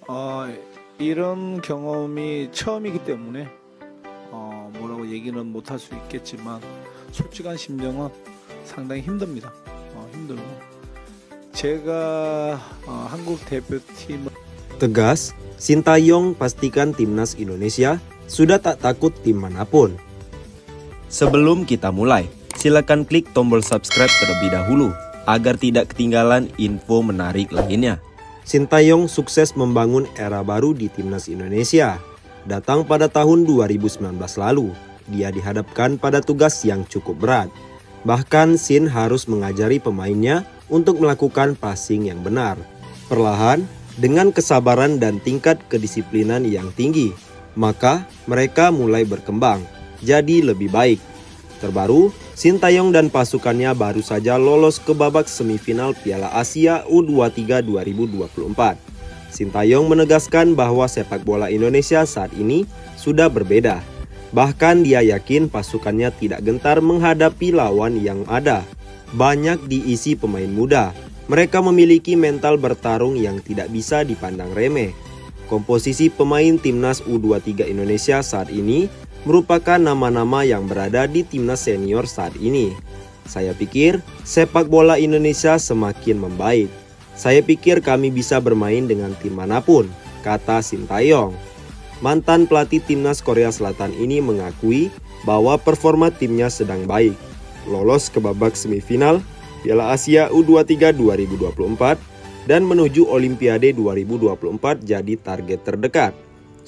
어, 이런 경험이 처음이기 때문에 뭐라고 얘기는 못할 수 있겠지만 솔직한 심정은 상당히 힘듭니다. 힘들고 제가 한국 대표팀을 Tegas, Sintayong pastikan timnas Indonesia sudah tak takut tim manapun. Sebelum kita mulai, silakan klik tombol subscribe terlebih dahulu agar tidak ketinggalan info menarik lainnya. Sintayong sukses membangun era baru di timnas Indonesia. Datang pada tahun 2019 lalu, dia dihadapkan pada tugas yang cukup berat. Bahkan Sin harus mengajari pemainnya untuk melakukan passing yang benar. Perlahan, dengan kesabaran dan tingkat kedisiplinan yang tinggi, maka mereka mulai berkembang, jadi lebih baik. Terbaru, Sintayong dan pasukannya baru saja lolos ke babak semifinal Piala Asia U23 2024. Sintayong menegaskan bahwa sepak bola Indonesia saat ini sudah berbeda. Bahkan dia yakin pasukannya tidak gentar menghadapi lawan yang ada. Banyak diisi pemain muda. Mereka memiliki mental bertarung yang tidak bisa dipandang remeh. Komposisi pemain timnas U23 Indonesia saat ini merupakan nama-nama yang berada di timnas senior saat ini. Saya pikir sepak bola Indonesia semakin membaik. Saya pikir kami bisa bermain dengan tim manapun, kata Sintayong. Mantan pelatih timnas Korea Selatan ini mengakui bahwa performa timnya sedang baik. Lolos ke babak semifinal Piala Asia U23 2024 dan menuju Olimpiade 2024 jadi target terdekat.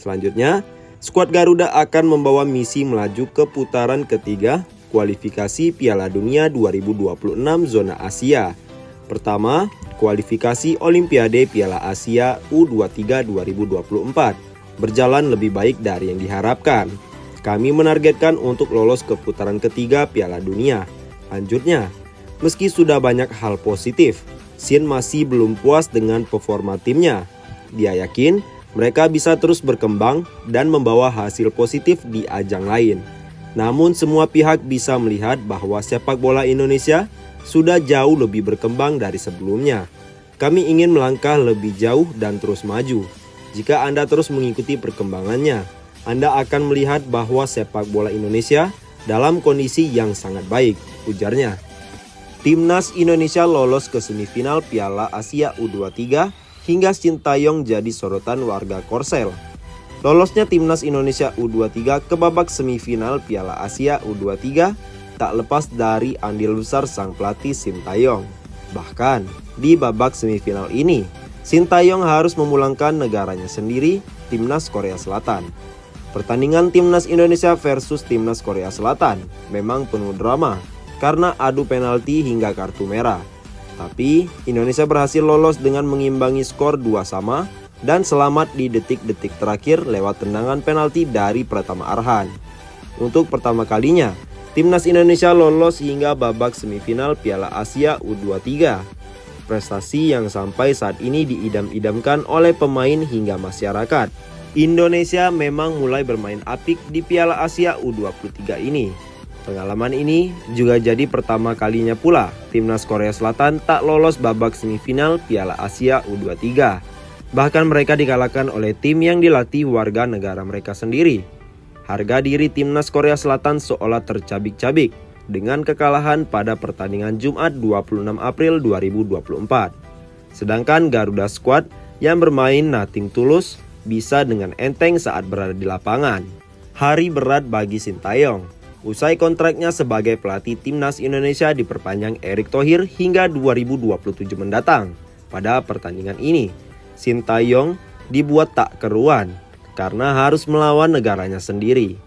Selanjutnya, skuad Garuda akan membawa misi melaju ke putaran ketiga kualifikasi Piala Dunia 2026 zona Asia. Pertama, kualifikasi Olimpiade Piala Asia U23 2024 berjalan lebih baik dari yang diharapkan. Kami menargetkan untuk lolos ke putaran ketiga Piala Dunia. Lanjutnya, meski sudah banyak hal positif, Sin masih belum puas dengan performa timnya. Dia yakin mereka bisa terus berkembang dan membawa hasil positif di ajang lain. Namun semua pihak bisa melihat bahwa sepak bola Indonesia sudah jauh lebih berkembang dari sebelumnya. Kami ingin melangkah lebih jauh dan terus maju. Jika Anda terus mengikuti perkembangannya, Anda akan melihat bahwa sepak bola Indonesia dalam kondisi yang sangat baik, ujarnya. Timnas Indonesia lolos ke semifinal Piala Asia U23 hingga Sintayong jadi sorotan warga Korsel. Lolosnya Timnas Indonesia U23 ke babak semifinal Piala Asia U23 tak lepas dari andil besar sang pelatih Sintayong. Bahkan di babak semifinal ini, Sintayong harus memulangkan negaranya sendiri, Timnas Korea Selatan. Pertandingan Timnas Indonesia versus Timnas Korea Selatan memang penuh drama karena adu penalti hingga kartu merah. Tapi Indonesia berhasil lolos dengan mengimbangi skor 2-2 dan selamat di detik-detik terakhir lewat tendangan penalti dari Pratama Arhan. Untuk pertama kalinya, Timnas Indonesia lolos hingga babak semifinal Piala Asia U23. Prestasi yang sampai saat ini diidam-idamkan oleh pemain hingga masyarakat. Indonesia memang mulai bermain apik di Piala Asia U23 ini. Pengalaman ini juga jadi pertama kalinya pula Timnas Korea Selatan tak lolos babak semifinal Piala Asia U23. Bahkan mereka dikalahkan oleh tim yang dilatih warga negara mereka sendiri. Harga diri Timnas Korea Selatan seolah tercabik-cabik dengan kekalahan pada pertandingan Jumat 26 April 2024. Sedangkan Garuda Squad yang bermain nothing tulus bisa dengan enteng saat berada di lapangan. Hari berat bagi Sintayong. Usai kontraknya sebagai pelatih Timnas Indonesia diperpanjang Erick Thohir hingga 2027 mendatang. Pada pertandingan ini, Sintayong dibuat tak keruan karena harus melawan negaranya sendiri.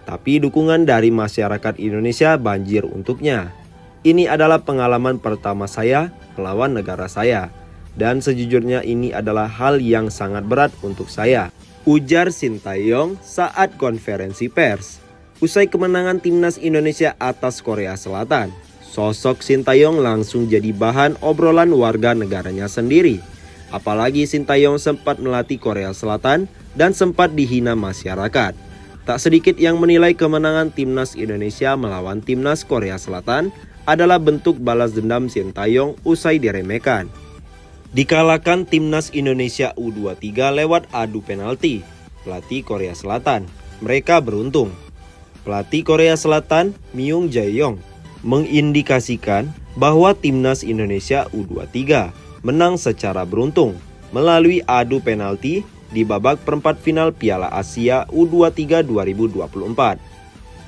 Tapi dukungan dari masyarakat Indonesia banjir untuknya. Ini adalah pengalaman pertama saya melawan negara saya. Dan sejujurnya ini adalah hal yang sangat berat untuk saya, ujar Sintayong saat konferensi pers. Usai kemenangan Timnas Indonesia atas Korea Selatan, sosok Sintayong langsung jadi bahan obrolan warga negaranya sendiri. Apalagi Sintayong sempat melatih Korea Selatan dan sempat dihina masyarakat. Tak sedikit yang menilai kemenangan Timnas Indonesia melawan Timnas Korea Selatan adalah bentuk balas dendam Sintayong usai diremehkan. Dikalahkan timnas Indonesia U23 lewat adu penalti. Pelatih Korea Selatan, mereka beruntung. Pelatih Korea Selatan, Myung Jae-yong, mengindikasikan bahwa timnas Indonesia U23 menang secara beruntung melalui adu penalti di babak perempat final Piala Asia U23 2024.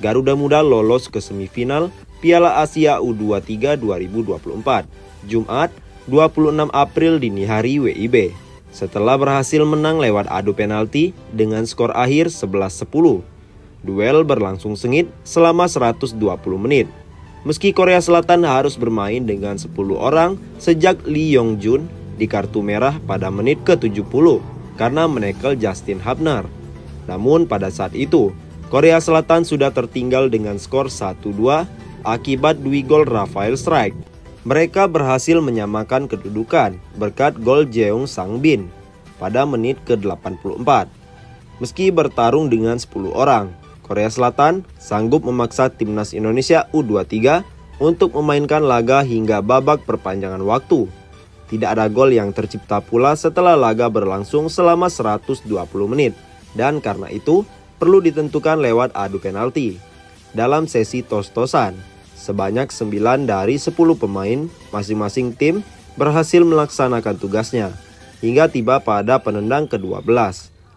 Garuda Muda lolos ke semifinal Piala Asia U23 2024, Jumat 26 April dini hari WIB, setelah berhasil menang lewat adu penalti dengan skor akhir 11-10. Duel berlangsung sengit selama 120 menit. Meski Korea Selatan harus bermain dengan 10 orang sejak Lee Yong-jun di kartu merah pada menit ke-70 karena menekel Justin Hubner. Namun pada saat itu, Korea Selatan sudah tertinggal dengan skor 1-2 akibat 2 gol Rafael Strike. Mereka berhasil menyamakan kedudukan berkat gol Jeong Sang-bin pada menit ke-84. Meski bertarung dengan 10 orang, Korea Selatan sanggup memaksa timnas Indonesia U23 untuk memainkan laga hingga babak perpanjangan waktu. Tidak ada gol yang tercipta pula setelah laga berlangsung selama 120 menit, dan karena itu perlu ditentukan lewat adu penalti. Dalam sesi tos-tosan, sebanyak 9 dari 10 pemain masing-masing tim berhasil melaksanakan tugasnya. Hingga tiba pada penendang ke-12,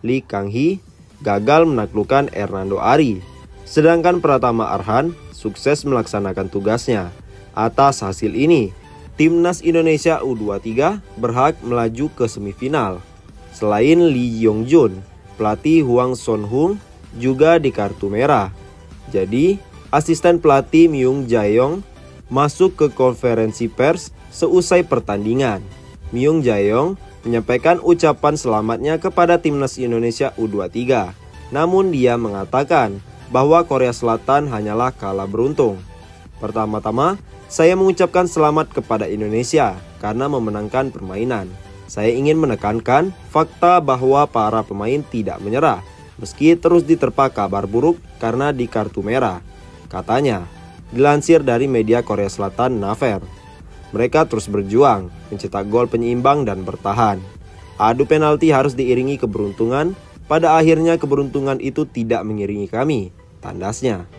Lee Kang-hee gagal menaklukkan Hernando Ari. Sedangkan Pratama Arhan sukses melaksanakan tugasnya. Atas hasil ini, timnas Indonesia U23 berhak melaju ke semifinal. Selain Lee Yong-jun, pelatih Hwang Son-hung juga di kartu merah. Jadi, asisten pelatih Myung Jae-yong masuk ke konferensi pers seusai pertandingan. Myung Jae-yong menyampaikan ucapan selamatnya kepada timnas Indonesia U23. Namun dia mengatakan bahwa Korea Selatan hanyalah kalah beruntung. Pertama-tama, saya mengucapkan selamat kepada Indonesia karena memenangkan permainan. Saya ingin menekankan fakta bahwa para pemain tidak menyerah meski terus diterpa kabar buruk karena di kartu merah, katanya, dilansir dari media Korea Selatan Naver. Mereka terus berjuang, mencetak gol penyeimbang dan bertahan. Adu penalti harus diiringi keberuntungan, pada akhirnya keberuntungan itu tidak mengiringi kami, tandasnya.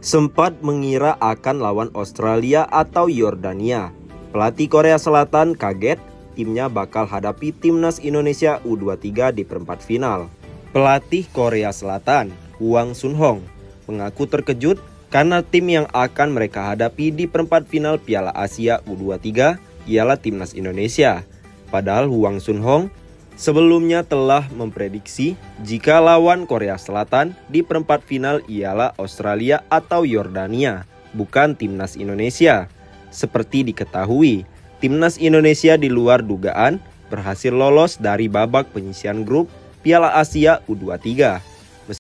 Sempat mengira akan lawan Australia atau Yordania. Pelatih Korea Selatan kaget timnya bakal hadapi timnas Indonesia U23 di perempat final. Pelatih Korea Selatan, Hwang Sun-hong, mengaku terkejut karena tim yang akan mereka hadapi di perempat final Piala Asia U23 ialah timnas Indonesia. Padahal Hwang Sun-hong sebelumnya telah memprediksi jika lawan Korea Selatan di perempat final ialah Australia atau Yordania, bukan timnas Indonesia. Seperti diketahui, timnas Indonesia di luar dugaan berhasil lolos dari babak penyisihan grup Piala Asia U23